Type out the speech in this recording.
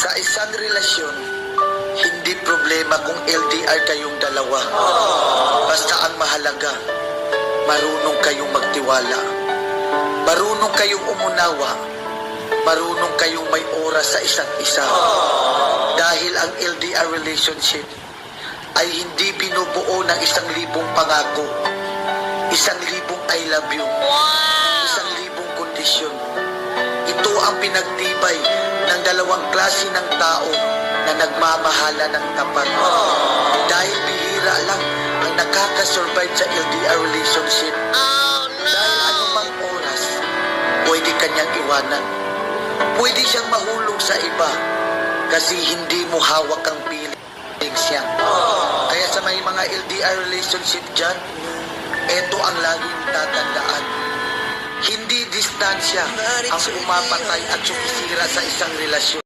Sa isang relasyon, hindi problema kung LDR kayong dalawa. Basta ang mahalaga, marunong kayong magtiwala. Marunong kayong umunawa. Marunong kayong may oras sa isa't isa. Dahil ang LDR relationship ay hindi binubuo ng 1,000 pangako, 1,000 I love you, 1,000 kondisyon. Ito ang pinagtibay ng dalawang klase ng tao na nagmamahala ng tapat. Dahil bihira lang ang nakakasurvive sa LDR relationship. Dahil anumang oras, pwede kanyang iwanan. Pwede siyang mahulog sa iba kasi hindi mo hawak ang feelings niya. Kaya sa may mga LDR relationship dyan, ito ang laging tatandaan. Hindi distansya ang umapatay at sumisira sa isang relasyon.